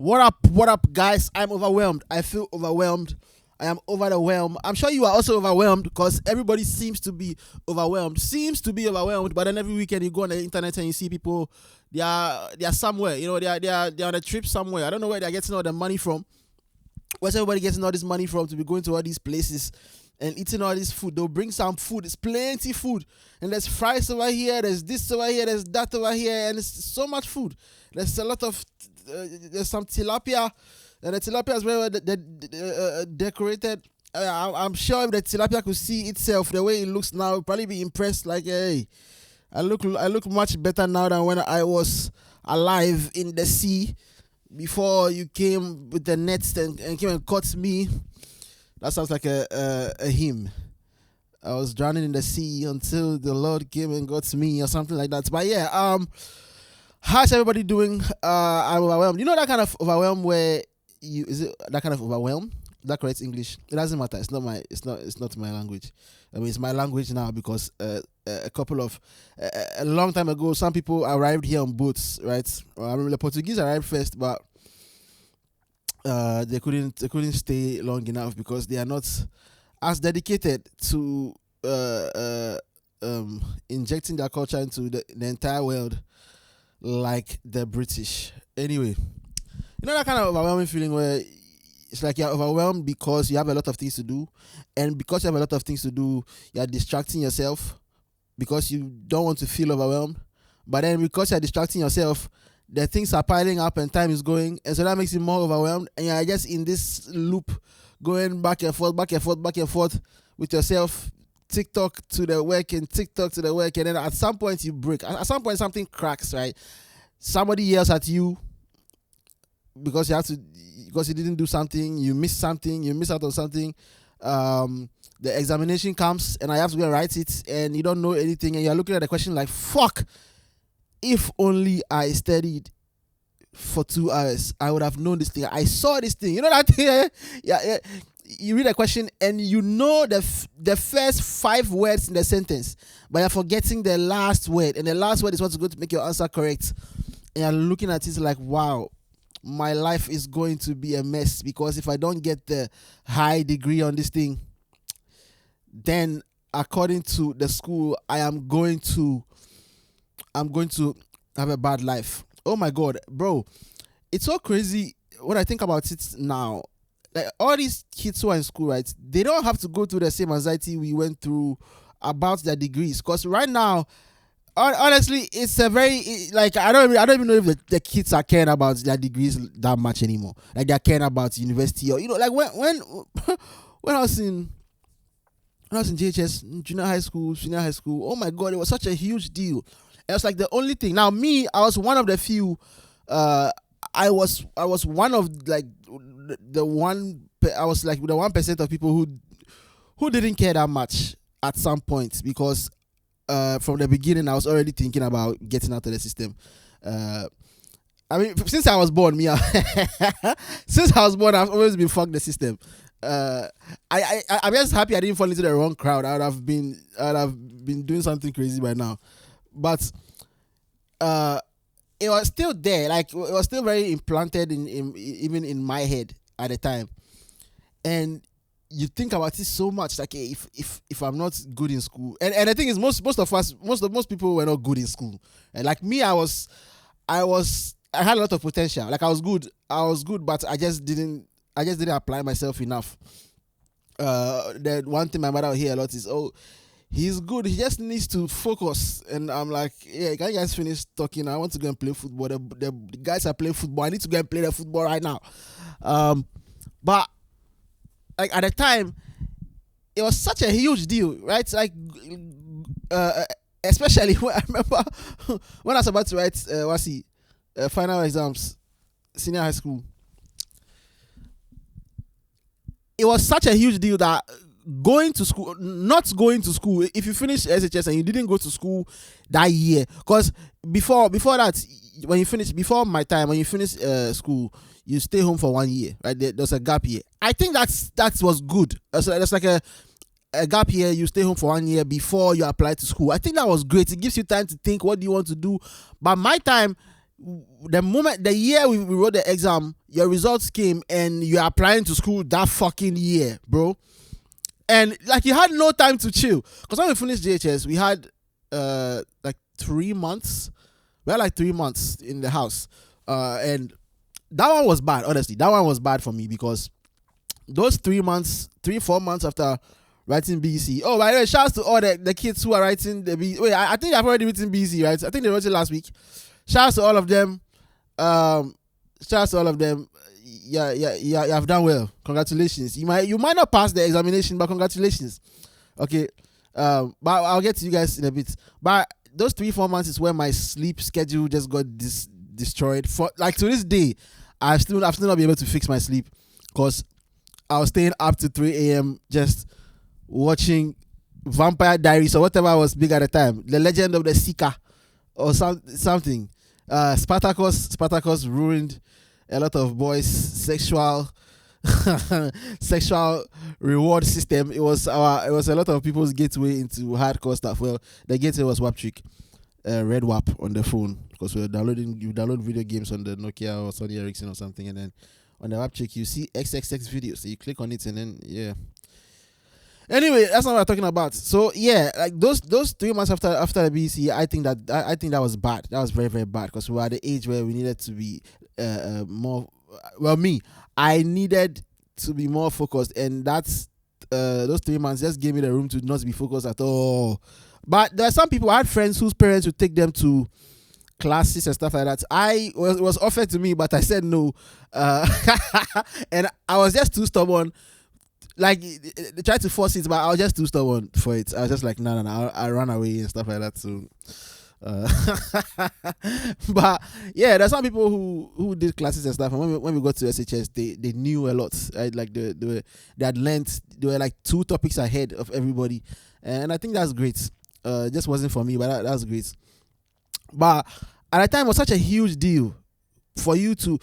What up, guys? I'm overwhelmed. I feel overwhelmed. I am over the whelm. I'm sure you are also overwhelmed because everybody seems to be overwhelmed. But then every weekend you go on the internet and you see people. They are somewhere. You know, they are on a trip somewhere. I don't know where they're getting all the money from. Where's everybody getting all this money from to be going to all these places and eating all this food? They'll bring some food. It's plenty food. And there's fries over here. There's this over here. There's that over here. And it's so much food. There's a lot of there's some tilapia, and the tilapia is very well decorated. I'm sure if the tilapia could see itself the way it looks now, it'd probably be impressed. Like, hey, I look much better now than when I was alive in the sea before you came with the nets and came and caught me. That sounds like a hymn. I was drowning in the sea until the Lord came and got me, or something like that. But yeah, how's everybody doing? I'm overwhelmed. You know that kind of overwhelm where is it that kind of overwhelm? Is that correct English? It doesn't matter. It's not my language. I mean, it's my language now because a long time ago, some people arrived here on boats, right? I mean, the Portuguese arrived first, but they couldn't stay long enough because they are not as dedicated to injecting their culture into the entire world like the British. Anyway, you know that kind of overwhelming feeling where it's like you're overwhelmed because you have a lot of things to do, and because you have a lot of things to do, you're distracting yourself because you don't want to feel overwhelmed. But then because you're distracting yourself, the things are piling up and time is going, and so that makes you more overwhelmed, and you're just in this loop going back and forth with yourself. TikTok to the work, and then at some point you break. At some point something cracks, right? Somebody yells at you because you didn't do something, you miss out on something. The examination comes and I have to go and write it, and you don't know anything, and you're looking at the question like, fuck, if only I studied for 2 hours, I would have known this thing. I saw this thing. You know that thing? Yeah. You read a question and you know the first 5 words in the sentence, but you're forgetting the last word, and the last word is what's going to make your answer correct. And you're looking at it like, wow, my life is going to be a mess because if I don't get the high degree on this thing, then according to the school, I'm going to have a bad life. Oh my God, bro, it's so crazy when I think about it now. Like, all these kids who are in school, right, they don't have to go through the same anxiety we went through about their degrees. Because right now, honestly, it's a very, like, I don't even know if the kids are caring about their degrees that much anymore. Like, they're caring about university, or, you know, like when I was in JHS, junior high school, senior high school, oh my God, it was such a huge deal. It was like the only thing. Now, me, I was one of the few. I was one of like the one. I was like the 1% of people who didn't care that much at some point, because from the beginning I was already thinking about getting out of the system. I mean, since I was born, I've always been fuck the system. I'm just happy I didn't fall into the wrong crowd. I would have been doing something crazy by now, but it was still there. Like, it was still very implanted in even in my head at the time. And you think about it so much, like, hey, if I'm not good in school, and the thing is, most people were not good in school. And like me, I had a lot of potential. Like, I was good, but I just didn't apply myself enough. The one thing my mother will hear a lot is, oh, he's good, he just needs to focus. And I'm like, yeah, can you guys finish talking? I want to go and play football. The guys are playing football. I need to go and play the football right now. But like, at the time, it was such a huge deal, right? Like, especially when I remember when I was about to write final exams, senior high school. It was such a huge deal that not going to school, if you finish SHS and you didn't go to school that year, because before that, before my time, when you finish school, you stay home for 1 year, right? There's a gap year. I think that was good. That's like a gap year. You stay home for 1 year before you apply to school. I think that was great. It gives you time to think, what do you want to do? But my time, the year we wrote the exam, your results came and you're applying to school that fucking year, bro. And like you had no time to chill. Because when we finished JHS, we had like 3 months. We had like 3 months in the house. And that one was bad, honestly. That one was bad for me because those 3 months, 4 months after writing BC. Oh, by the way, shouts to all the kids who are writing the BC. Wait, I think I've already written BC, right? I think they wrote it last week. Shouts to all of them. Shouts to all of them. Yeah, you have done well. Congratulations. You might not pass the examination, but congratulations. Okay. But I'll get to you guys in a bit. But those 3-4 months is where my sleep schedule just got destroyed. For like to this day, I've still not been able to fix my sleep because I was staying up to 3 a.m. just watching Vampire Diaries or whatever was big at the time. The Legend of the Seeker or something. Spartacus ruined a lot of boys' sexual reward system. It was a lot of people's gateway into hardcore stuff. Well, the gateway was WAP Trick, Red WAP on the phone because you download video games on the Nokia or Sony Ericsson or something, and then on the WAP Trick you see XXX videos. So you click on it and then yeah. Anyway, that's not what I'm talking about. So yeah, like those 3 months after the BC, I think that was bad. That was very, very bad because we were at the age where we needed to be more. Well, I needed to be more focused, and that's those 3 months just gave me the room to not be focused at all. But there are some people. I had friends whose parents would take them to classes and stuff like that. It was offered to me, but I said no, and I was just too stubborn. Like they tried to force it, but I was just too stubborn for it. I was just like, no, I ran away and stuff like that. So, but yeah, there's some people who did classes and stuff. And when we got to SHS, they knew a lot. Right? Like they had learned. They were like 2 topics ahead of everybody, and I think that's great. It just wasn't for me, but that was great. But at the time, it was such a huge deal for you to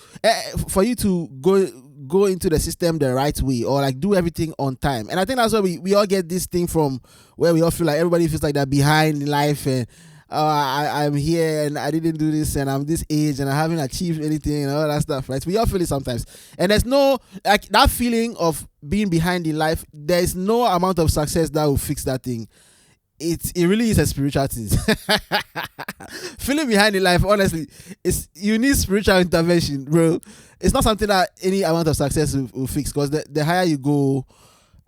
go into the system the right way or like do everything on time. And I think that's why we all get this thing from where we all feel like everybody feels like they're behind in life and I'm here and I didn't do this and I'm this age and I haven't achieved anything and all that stuff, right? We all feel it sometimes. And there's no, like that feeling of being behind in life, there's no amount of success that will fix that thing. It really is a spiritual thing. Feeling behind in life, honestly, you need spiritual intervention, bro. It's not something that any amount of success will fix because the higher you go,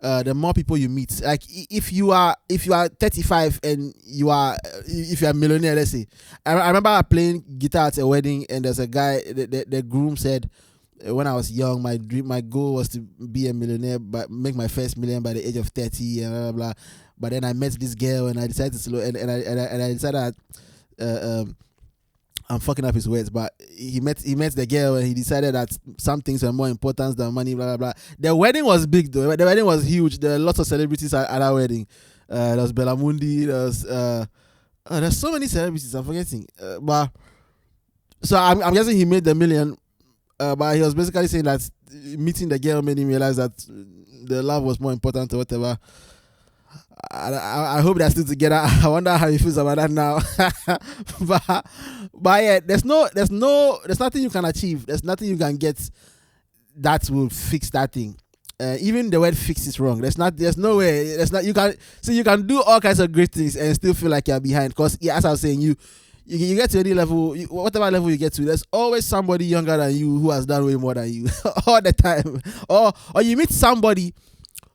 the more people you meet. Like if you are 35 and if you are a millionaire, let's say. I remember playing guitar at a wedding and there's a guy, the groom said, when I was young, my goal was to be a millionaire, but make my first million by the age of 30 and blah, blah, blah. But then I met this girl and I decided to slow and I decided that I'm fucking up his words, but he met the girl and he decided that some things are more important than money, blah, blah, blah. The wedding was big though. The wedding was huge. There were lots of celebrities at that wedding. There was Bellamundi. There's so many celebrities. I'm forgetting. But so I'm guessing he made the million. But he was basically saying that meeting the girl made him realize that the love was more important or whatever. I hope they're still together. I wonder how he feels about that now. but yeah, there's nothing you can achieve. There's nothing you can get that will fix that thing. Even the word "fix" is wrong. There's no way. You can do all kinds of great things and still feel like you're behind. Because yeah, as I was saying, you get to any level, whatever level you get to, there's always somebody younger than you who has done way more than you all the time. Or you meet somebody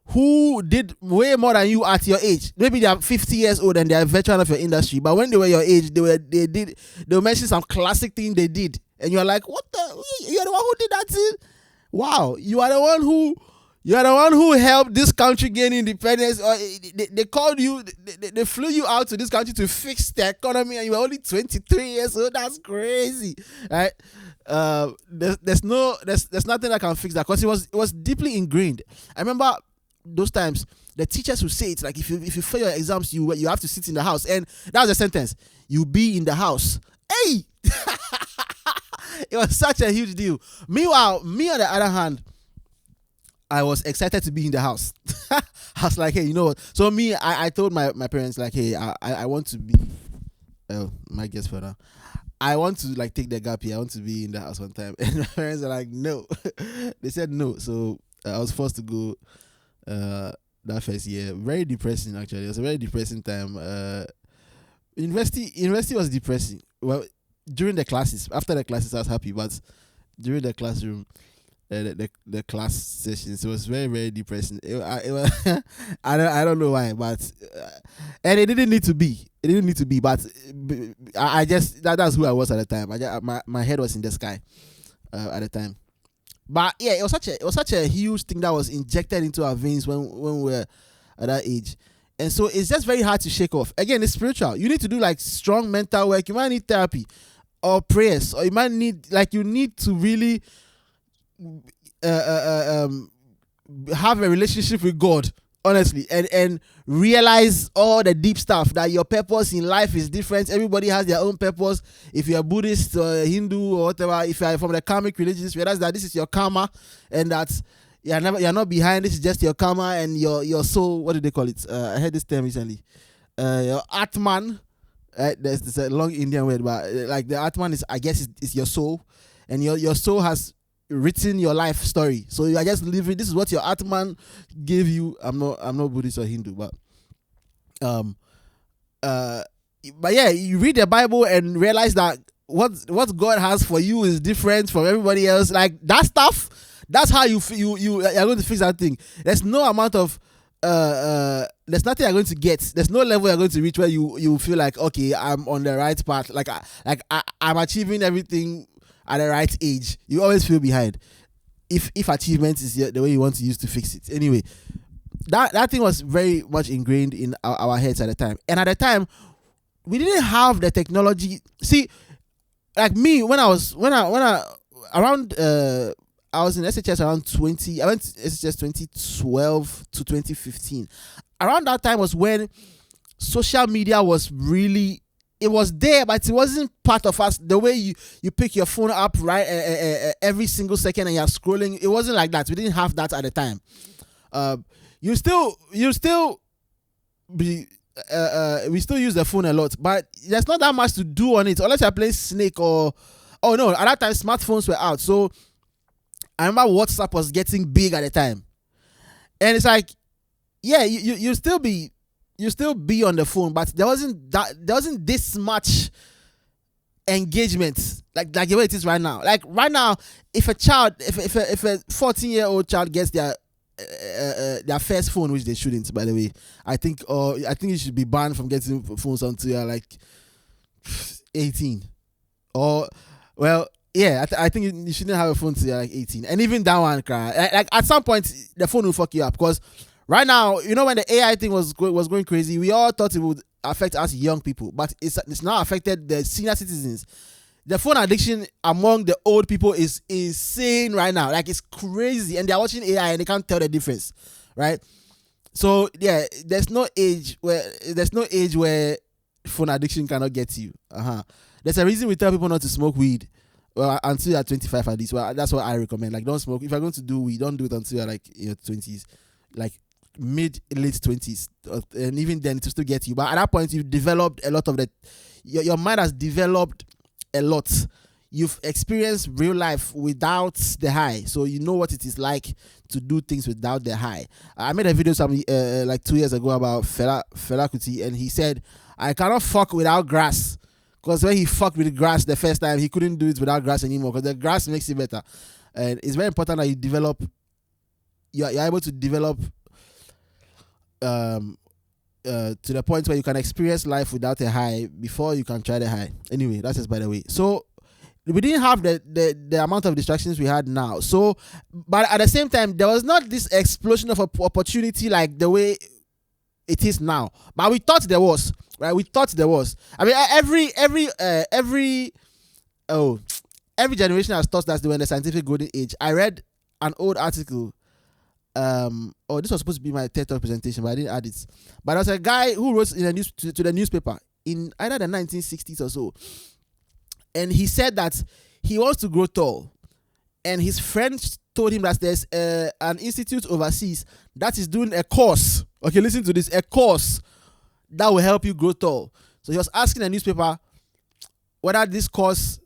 who did way more than you at your age. Maybe they are 50 years old and they are a veteran of your industry, but when they were your age, they'll mention some classic thing they did, and you're like, what the? You're the one who did that thing? Wow, you are the one who helped this country gain independence. Or they called you, they flew you out to this country to fix the economy, and you were only 23 years old. That's crazy, right? There's nothing that can fix that because it was deeply ingrained. I remember those times the teachers would say it's like if you fail your exams you have to sit in the house, and that was the sentence, you be in the house. Hey. It was such a huge deal. Meanwhile, me on the other hand, I was excited to be in the house. I was like, hey, you know what? So I told my parents like, hey, I want to be my guess for now. I want to like take the gap here. I want to be in the house one time, and my parents are like, no. They said no, so I was forced to go. That first year, very depressing actually. It was a very depressing time. University was depressing. Well, during the classes, after the classes, I was happy, but during the classroom, the class sessions, it was very very depressing. It was I don't know why, but and it didn't need to be. It didn't need to be, but I just that's who I was at the time. My head was in the sky at the time. But yeah, it was such a huge thing that was injected into our veins when we were at that age. And so it's just very hard to shake off. Again, it's spiritual. You need to do like strong mental work. You might need therapy or prayers, or you might need you need to really have a relationship with God, honestly, and realize all the deep stuff, that your purpose in life is different. Everybody has their own purpose. If you're Buddhist or Hindu or whatever, if you're from the karmic religions, realize that this is your karma, and that you're not behind. This is just your karma and your soul. What do they call it? I heard this term recently. Your Atman. There's a long Indian word, but like the Atman is, I guess, is your soul, and your soul has written your life story. So you are just living. This is what your Atman gave you. I'm not Buddhist or Hindu, but yeah, you read the Bible and realize that what God has for you is different from everybody else. Like that stuff. That's how you are going to fix that thing. There's no amount of there's nothing you're going to get. There's no level you're going to reach where you feel like, okay, I'm on the right path. I'm achieving everything at the right age. You always feel behind. If achievement is the way you want to use to fix it. Anyway, that thing was very much ingrained in our heads at the time. And at the time, we didn't have the technology. See, like me, when I around I was in SHS around 20. I went to SHS 2012 to 2015. Around that time was when social media was really, it was there, but it wasn't part of us. The way you pick your phone up right every single second and you're scrolling, it wasn't like that. We didn't have that at the time. You still be we still use the phone a lot, but there's not that much to do on it unless you're playing Snake or no. At that time, smartphones were out, so I remember WhatsApp was getting big at the time, and it's like, yeah, you still be on the phone, but there wasn't this much engagement like the way it is right now. Like right now, if a 14-year-old child gets their first phone, which they shouldn't, by the way, I think you should be banned from getting phones until you're like 18, or well. Yeah, I think you shouldn't have a phone till you're like 18. And even that one, like at some point, the phone will fuck you up. Because right now, when the AI thing was going crazy, we all thought it would affect us young people. But it's now affected the senior citizens. The phone addiction among the old people is insane right now. Like, it's crazy. And they're watching AI and they can't tell the difference, right? So, yeah, there's no age where phone addiction cannot get you. There's a reason we tell people not to smoke weed. Well, until you're 25 at least. Well, that's what I recommend. Like, don't smoke. If you're going to do weed, don't do it until you're like in your 20s, like late 20s, and even then to still get you. But at that point, you've developed a lot of your mind has developed a lot. You've experienced real life without the high, so you know what it is like to do things without the high. I made a video like 2 years ago about Fela Kuti, and he said, "I cannot fuck without grass." Because when he fucked with the grass the first time, he couldn't do it without grass anymore, because the grass makes it better. And it's very important that you're able to develop to the point where you can experience life without a high before you can try the high. Anyway, that's just by the way. So we didn't have the amount of distractions we had now. So, but at the same time, there was not this explosion of opportunity like the way it is now. But we thought there was. Right, we thought there was. I mean, every generation has thought that they were in the scientific golden age. I read an old article. This was supposed to be my TED Talk presentation, but I didn't add it. But there was a guy who wrote in to the newspaper in either the 1960s or so, and he said that he wants to grow tall, and his friend told him that there's an institute overseas that is doing a course. Okay, listen to this, a course that will help you grow tall. So he was asking the newspaper, whether this course,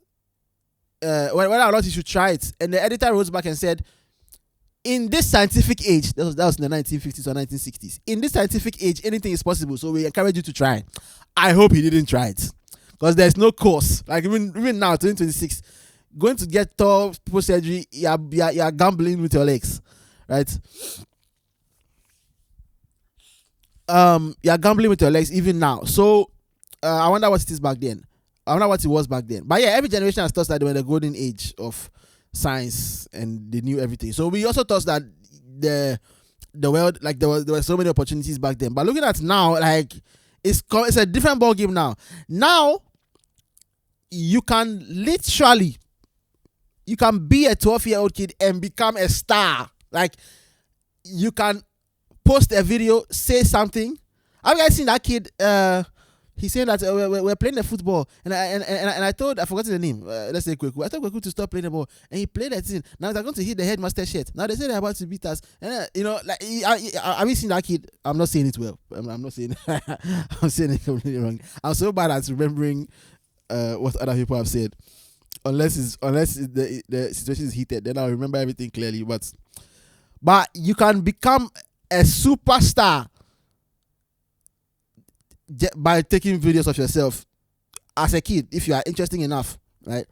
whether or not you should try it. And the editor wrote back and said, in this scientific age, that was in the 1950s or 1960s, in this scientific age, anything is possible. So we encourage you to try. I hope he didn't try it, because there's no course. Like even now, 2026, going to get people surgery, you're gambling with your legs, right? You're gambling with your legs even now. So I wonder what it is back then. I wonder what it was back then. But yeah, every generation has thought that they were in the golden age of science and they knew everything. So we also thought that the world, like there were so many opportunities back then. But looking at now, like it's a different ball game now. Now you can be a 12-year-old kid and become a star. Like you can post a video, say something. Have you guys seen that kid? He's saying that we're playing the football, and I forgot the name. Let's say Kweku. I told Kweku to stop playing the ball, and he played that thing. Now they're going to hit the headmaster shirt. Now they say they're about to beat us, and like have you seen that kid? I'm not saying it well. I'm not saying. I'm saying it completely wrong. I'm so bad at remembering what other people have said. Unless the situation is heated, then I'll remember everything clearly. But you can become a superstar by taking videos of yourself as a kid, if you are interesting enough, right?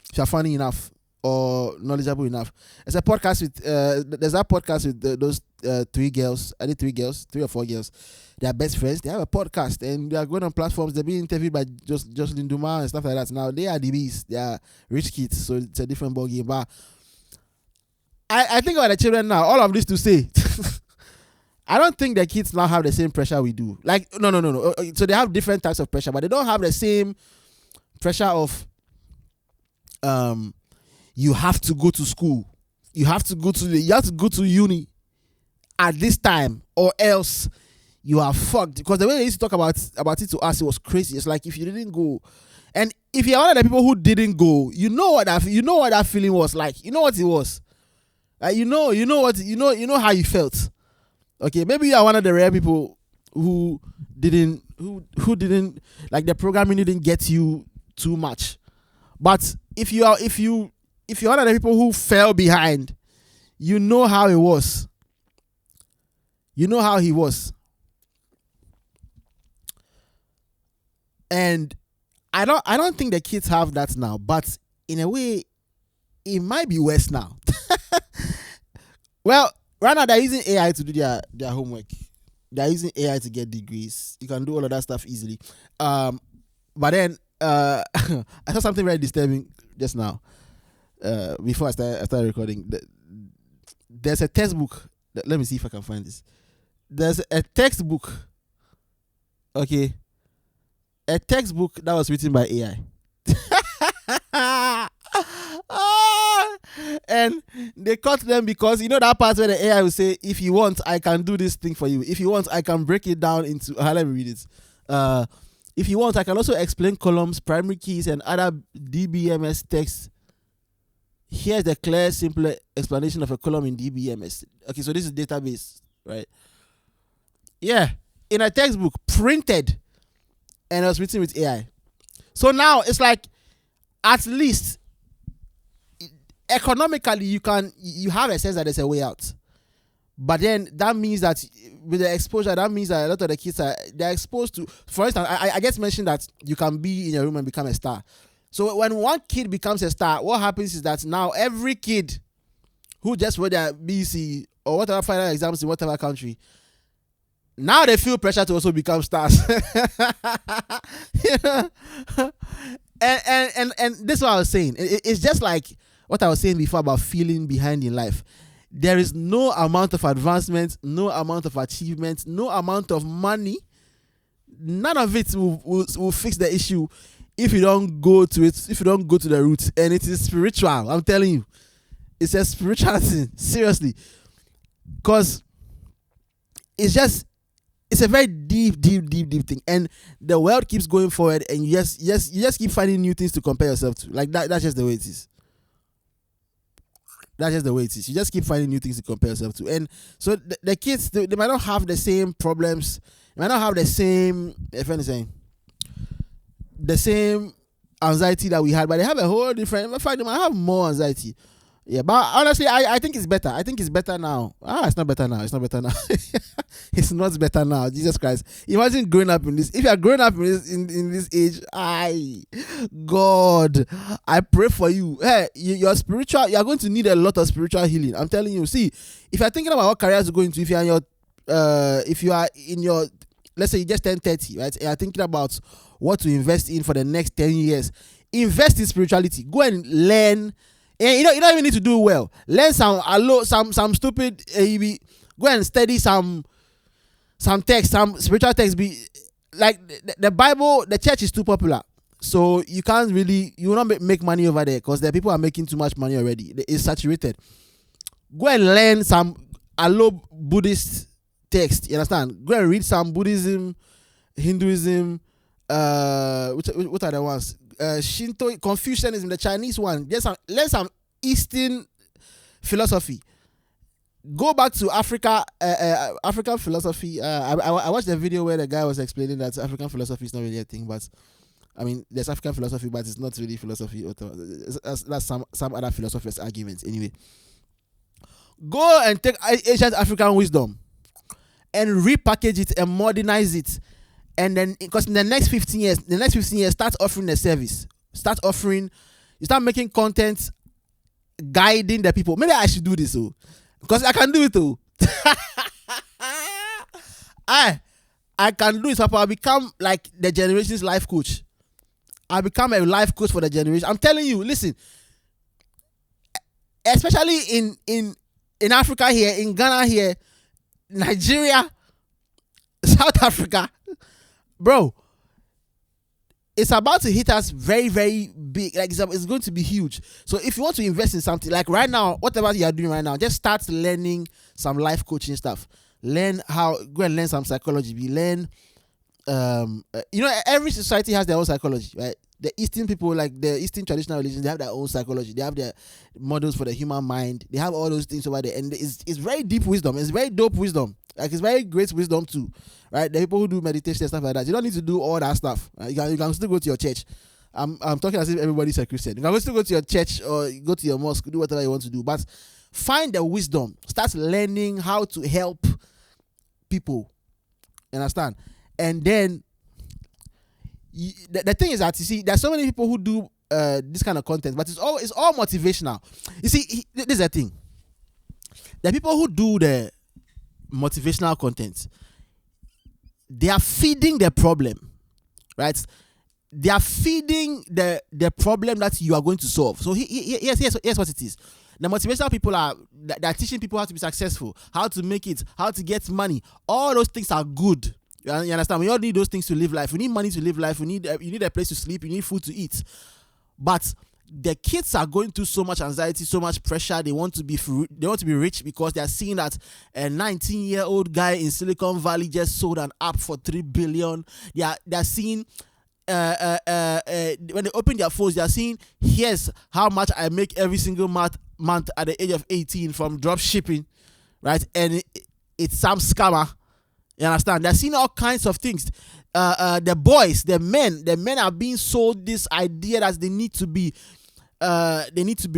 If you are funny enough or knowledgeable enough. There's a podcast with those three or four girls. They are best friends. They have a podcast and they are going on platforms. They're being interviewed by Jocelyn Dumas and stuff like that. Now they are the beast. They are rich kids, so it's a different ball game. But I think about the children now. All of this to say. I don't think the kids now have the same pressure we do. Like, no. So they have different types of pressure, but they don't have the same pressure of you have to go to school. You have to go to uni at this time, or else you are fucked. Because the way they used to talk about it to us, it was crazy. It's like if you didn't go, and if you're one of the people who didn't go, you know what that feeling was like. You know what it was. Like you know how you felt. Okay, maybe you are one of the rare people who didn't like the programming didn't get you too much. But if you're one of the people who fell behind, you know how it was. You know how he was. And I don't think the kids have that now, but in a way it might be worse now. Well, right now, they're using AI to do their homework. They're using AI to get degrees. You can do all of that stuff easily. But then I saw something very disturbing just now. Before I started recording, there's a textbook. Let me see if I can find this. There's a textbook. Okay, a textbook that was written by AI. And they caught them because you know that part where the AI will say, if you want, I can do this thing for you. If you want, I can break it down into let me read it. If you want, I can also explain columns, primary keys, and other DBMS text. Here's the clear, simple explanation of a column in DBMS. Okay, so this is database, right? Yeah, in a textbook, printed, and it was written with AI. So now it's like, at least economically you have a sense that there's a way out. But then that means that with the exposure, that means that a lot of the kids they're exposed to, for instance, I just mentioned that you can be in your room and become a star. So when one kid becomes a star, what happens is that now every kid who just wrote their BC or whatever final exams in whatever country, now they feel pressure to also become stars. You know? And this is what I was saying. It's just like what I was saying before about feeling behind in life. There is no amount of advancement, no amount of achievement, no amount of money. None of it will fix the issue if you don't go to it, if you don't go to the roots. And it is spiritual. I'm telling you. It's a spiritual thing. Seriously. Because it's a very deep thing. And the world keeps going forward and you just keep finding new things to compare yourself to. Like that's just the way it is. That's just the way it is. You just keep finding new things to compare yourself to. And so the kids, they might not have the same problems. They might not have the same, if anything, the same anxiety that we had, but they have a whole different. In fact, they might have more anxiety. Yeah, but honestly, I think it's better. I think it's better now. It's not better now. It's not better now. It's not better now. Jesus Christ! Imagine growing up in this. If you are growing up in this age, God, I pray for you. Hey, you're spiritual. You are going to need a lot of spiritual healing. I'm telling you. See, if you're thinking about what careers to go into, if you are in your, let's say you just turned 30, right? And you're thinking about what to invest in for the next 10 years. Invest in spirituality. Go and learn. And you don't even need to do well. Learn some stupid. Go and study some text, some spiritual text. Be like the Bible. The church is too popular, so you will not make money over there because the people are making too much money already. It's saturated. Go and learn some Buddhist text. You understand? Go and read some Buddhism, Hinduism. What are the ones? Shinto, Confucianism, the Chinese one. Learn some Eastern philosophy. Go back to Africa, African philosophy. I watched a video where the guy was explaining that African philosophy is not really a thing, but I mean, there's African philosophy, but it's not really philosophy. That's some other philosophers' arguments. Anyway, go and take ancient African wisdom and repackage it and modernize it. And then, because in the next 15 years, start offering a service. You start making content guiding the people. Maybe I should do this, because I can do it, too. I can do it. So I'll become like the generation's life coach. I'll become a life coach for the generation. I'm telling you, listen, especially in Africa here, in Ghana here, Nigeria, South Africa, bro, it's about to hit us very, very big. Like it's going to be huge. So if you want to invest in something, like right now, whatever you are doing right now, just start learning some life coaching stuff. Go and learn some psychology. Learn, every society has their own psychology, right? The Eastern people, like the Eastern traditional religions, they have their own psychology. They have their models for the human mind. They have all those things over there. And it's very deep wisdom. It's very dope wisdom. Like it's very great wisdom too, right? The people who do meditation and stuff like that, you don't need to do all that stuff. Right? You can still go to your church. I'm talking as if everybody's a Christian. You can still go to your church or go to your mosque, do whatever you want to do. But find the wisdom. Start learning how to help people. You understand? And then the thing is that, you see, there's so many people who do this kind of content, but it's all motivational. You see, this is the thing. The people who do the motivational content, they are feeding the problem, right? They are feeding the problem that you are going to solve. So here's what it is. The motivational people they're teaching people how to be successful, how to make it, how to get money. All those things are good. You understand? We all need those things to live life. We need money to live life. You need a place to sleep. You need food to eat. But the kids are going through so much anxiety, so much pressure. They want to be rich because they are seeing that a 19-year-old guy in Silicon Valley just sold an app for $3 billion. They are seeing when they open their phones, they are seeing, here's how much I make every single month at the age of 18 from drop shipping, right? And it's some scammer. You understand? They're seeing all kinds of things. The boys, the men are being sold this idea that they need to be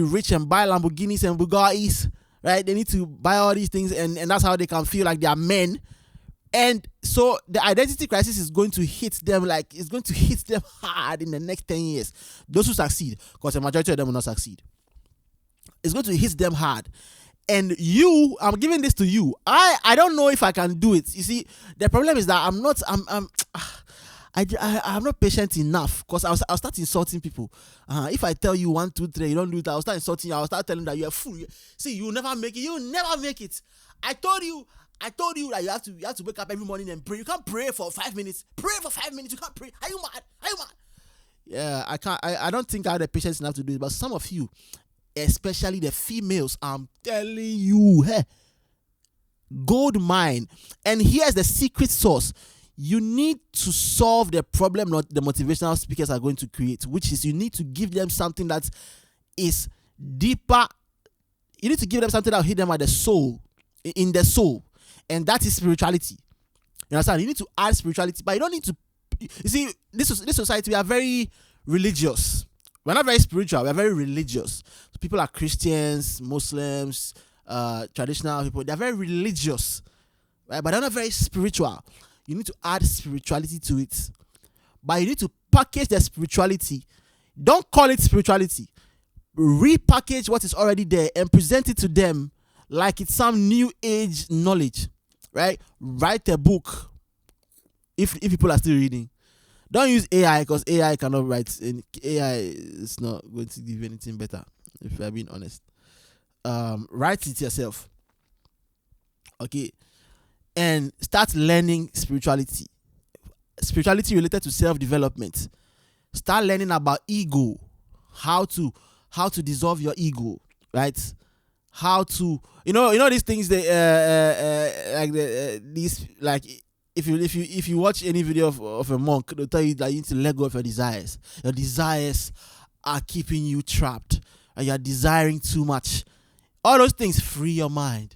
rich and buy Lamborghinis and Bugattis, right? They need to buy all these things, and that's how they can feel like they are men. And so the identity crisis is going to hit them hard in the next 10 years. Those who succeed, because the majority of them will not succeed. It's going to hit them hard. And I'm giving this to you. I don't know if I can do it. You see, the problem is that I'm not patient enough, because I'll start insulting people. If I tell you 1, 2, 3, you don't do it, I'll start insulting you. I'll start telling that you're a fool. See, you'll never make it. You'll never make it. I told you that you have to wake up every morning and pray. You can't pray for 5 minutes. Pray for 5 minutes. You can't pray. Are you mad? Yeah, I can't. I don't think I have the patience enough to do it. But some of you, especially the females, I'm telling you, gold mine. And here's the secret sauce. You need to solve the problem not the motivational speakers are going to create, which is you need to give them something that is deeper. You need to give them something that will hit them at the soul, in the soul. And that is spirituality. You understand? You need to add spirituality, but you don't need to. You see, this society, we are very religious. We're not very spiritual. We're very religious. So people are Christians, Muslims, traditional people. They're very religious, right? But they're not very spiritual. You need to add spirituality to it. But you need to package the spirituality. Don't call it spirituality. Repackage what is already there and present it to them like it's some new age knowledge, right? Write a book if people are still reading. Don't use AI because AI cannot write. And AI is not going to give you anything better, if I'm being honest. Write it yourself. Okay. And start learning spirituality. Spirituality related to self-development. Start learning about ego. How to dissolve your ego, right? How to these things if you watch any video of a monk, they'll tell you that you need to let go of your desires. Your desires are keeping you trapped and you're desiring too much. All those things, free your mind.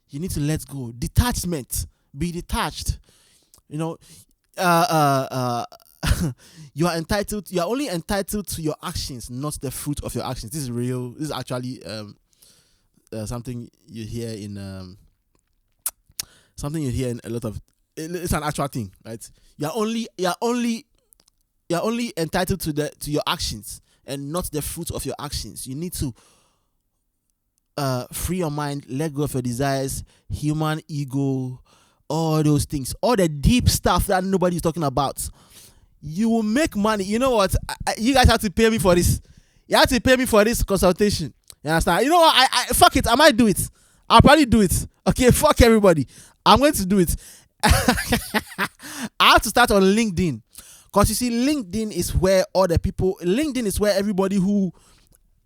You need to let go. Detachment. Be detached. You are only entitled to your actions, not the fruit of your actions. This is real. This is actually something you hear in a lot of. It's an actual thing, right? You're only entitled to your actions and not the fruit of your actions. You need to free your mind, let go of your desires, human ego, all those things, all the deep stuff that nobody's talking about. You will make money. You know what? You guys have to pay me for this. You have to pay me for this consultation. You understand? You know what? I fuck it. I might do it. I'll probably do it. Okay, fuck everybody. I'm going to do it. I have to start on LinkedIn. Because you see, LinkedIn is where everybody who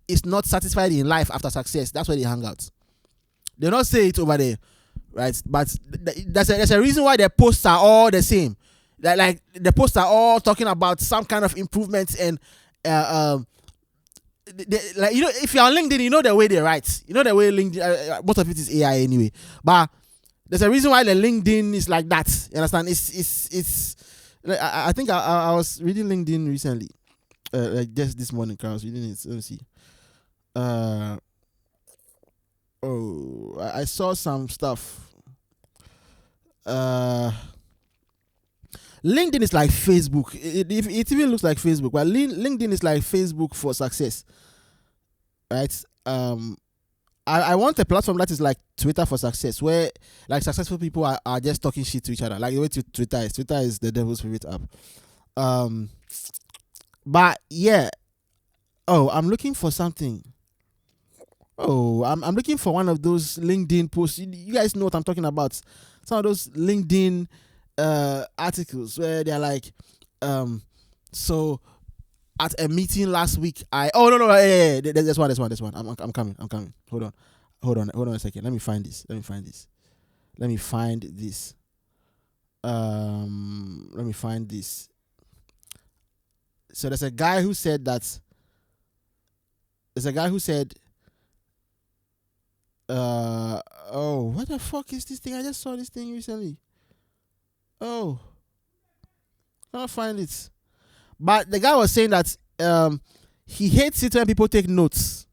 is not satisfied in life after success, that's where they hang out. They don't say it over there, right? But there's a reason why their posts are all the same. Like the posts are all talking about some kind of improvements and if you're on LinkedIn, you know the way they write. You know the way LinkedIn. Most of it is AI anyway, but there's a reason why the LinkedIn is like that. You understand? It's. I think I was reading LinkedIn recently, like just this morning. I was reading it. Let me see. I saw some stuff. LinkedIn is like Facebook. It even looks like Facebook, but LinkedIn is like Facebook for success, right? I want a platform that is like Twitter for success, where like successful people are just talking shit to each other, like the way Twitter is. Twitter is the devil's favorite app. But yeah. Oh, I'm looking for something. Oh, I'm looking for one of those LinkedIn posts. You guys know what I'm talking about. Some of those LinkedIn articles where they're like, so at a meeting last week, yeah, there's one. I'm coming. Hold on a second. Let me find this. Let me find this. So there's a guy who said, what the fuck is this thing? I just saw this thing recently. Oh, can't find it. But the guy was saying that he hates it when people take notes,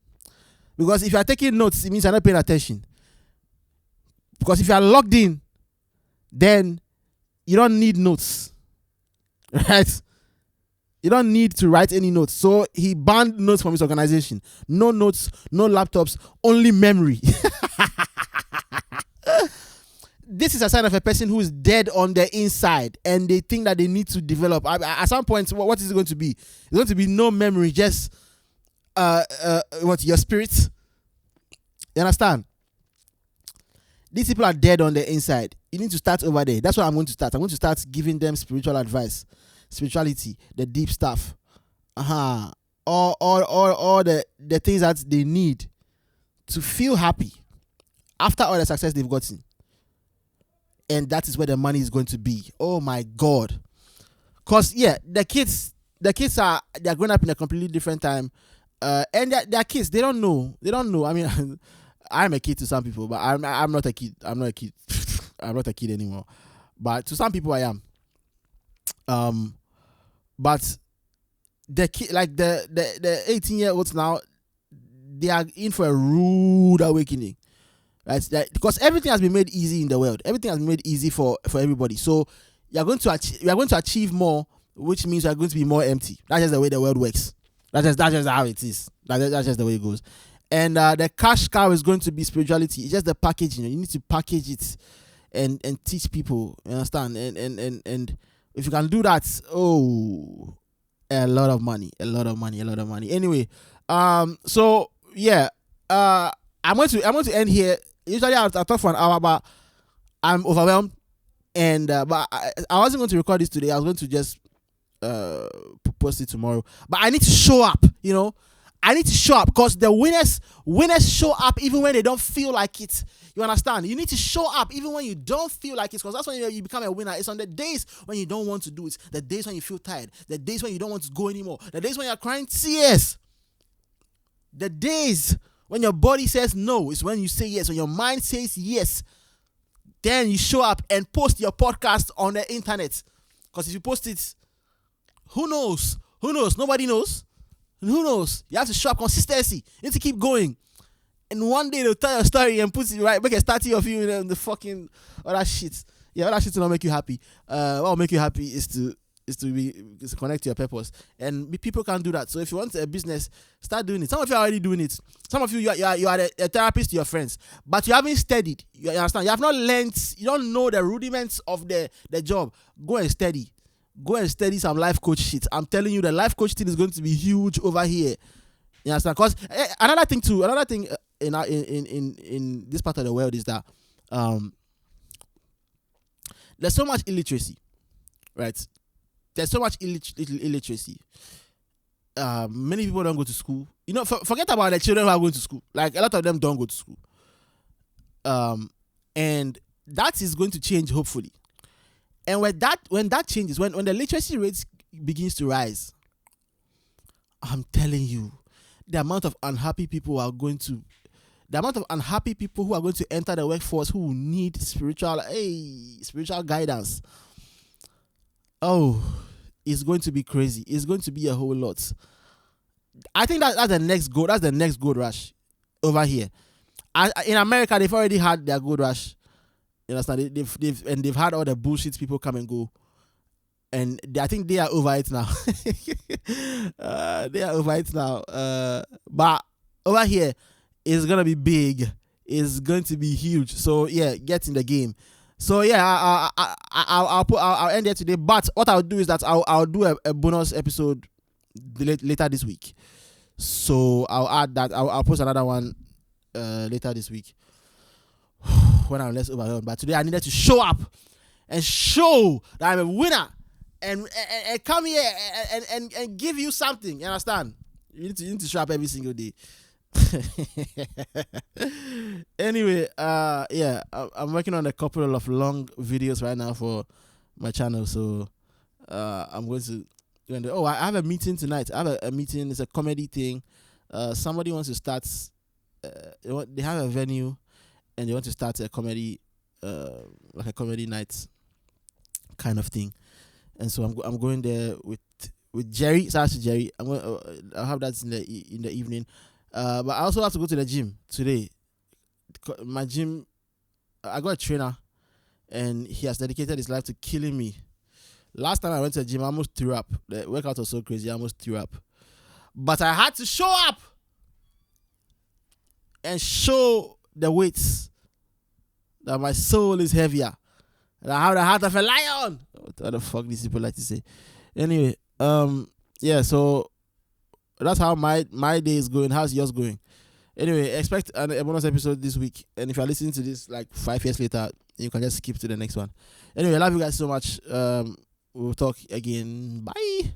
because if you are taking notes, it means you're not paying attention. Because if you are logged in, then you don't need notes, right? You don't need to write any notes. So he banned notes from his organization. No notes, no laptops, only memory. This is a sign of a person who is dead on the inside and they think that they need to develop. At some point, what is it going to be? It's going to be no memory, just your spirit. You understand? These people are dead on the inside. You need to start over there. That's what I'm going to start. I'm going to start giving them spiritual advice. Spirituality, the deep stuff, all the things that they need to feel happy after all the success they've gotten, and that is where the money is going to be. Oh my God! Cause yeah, the kids they're growing up in a completely different time, and they're kids. They don't know. I mean, I'm a kid to some people, but I'm not a kid. I'm not a kid. I'm not a kid anymore. But to some people, I am. But the 18-year-olds now, they are in for a rude awakening, right? Because everything has been made easy in the world. Everything has been made easy for everybody. So you are going to achieve more, which means you are going to be more empty. That's just the way the world works. That's just how it is. That's just the way it goes. And the cash cow is going to be spirituality. It's just the packaging. You need to package it and teach people. You understand? And if you can do that, a lot of money. Anyway, so yeah, I'm going to end here. Usually I'll talk for an hour, but I'm overwhelmed, and but I wasn't going to record this today. I was going to just post it tomorrow, but I need to show up. I need to show up, because the winners show up even when they don't feel like it. You understand? You need to show up even when you don't feel like it, because that's when you become a winner. It's on the days when you don't want to do it, the days when you feel tired, the days when you don't want to go anymore, the days when you're crying tears, the days when your body says no is when you say yes. When your mind says yes, then you show up and post your podcast on the internet. Because if you post it, who knows? Nobody knows. Who knows? You have to show up. Consistency. You need to keep going. And one day they'll tell your story and put it right, make a statue of you in the fucking all that shit. Yeah, all that shit will not make you happy. What will make you happy is to connect to your purpose. And people can do that. So if you want a business, start doing it. Some of you are already doing it. Some of you are a therapist to your friends, but you haven't studied. You understand? You have not learned. You don't know the rudiments of the job. Go and study. Go and study some life coach shit. I'm telling you, the life coach thing is going to be huge over here. You understand? Because another thing in this part of the world is that there's so much illiteracy, right? There's so much illiteracy. Many people don't go to school. Forget about the children who are going to school. Like, a lot of them don't go to school. And that is going to change, hopefully. And when that changes, when the literacy rate begins to rise, I'm telling you, the amount of unhappy people who are going to enter the workforce who need spiritual guidance. It's going to be crazy. It's going to be a whole lot. I think that's the next gold. That's the next gold rush over here. In America, they've already had their gold rush. You understand? They've had all the bullshit people come and go, and I think they are over it now. But over here, it's gonna be big. It's going to be huge. So yeah, get in the game. So yeah, I'll end there today. But what I'll do is that I'll do a bonus episode later this week. So I'll add that. I'll post another one later this week when I'm less overwhelmed. But today I needed to show up and show that I'm a winner and come here and give you something. You understand? You need to show up every single day. Anyway, yeah, I'm working on a couple of long videos right now for my channel. So I'm going to. I have a meeting tonight. I have a meeting. It's a comedy thing. Somebody wants to start. They have a venue, and they want to start a comedy, like a comedy night kind of thing. And so I'm going there with Jerry. Shout out to Jerry. I'll have that in the evening. But I also have to go to the gym today. My gym, I got a trainer, and he has dedicated his life to killing me. Last time I went to the gym, I almost threw up. The workout was so crazy, I almost threw up. But I had to show up and show the weights that my soul is heavier. And I have the heart of a lion. What the fuck these people like to say? Anyway, yeah, so that's how my day is going. How's yours going? Anyway, expect a bonus episode this week. And if you're listening to this like 5 years later, you can just skip to the next one. Anyway, I love you guys so much. We'll talk again. Bye.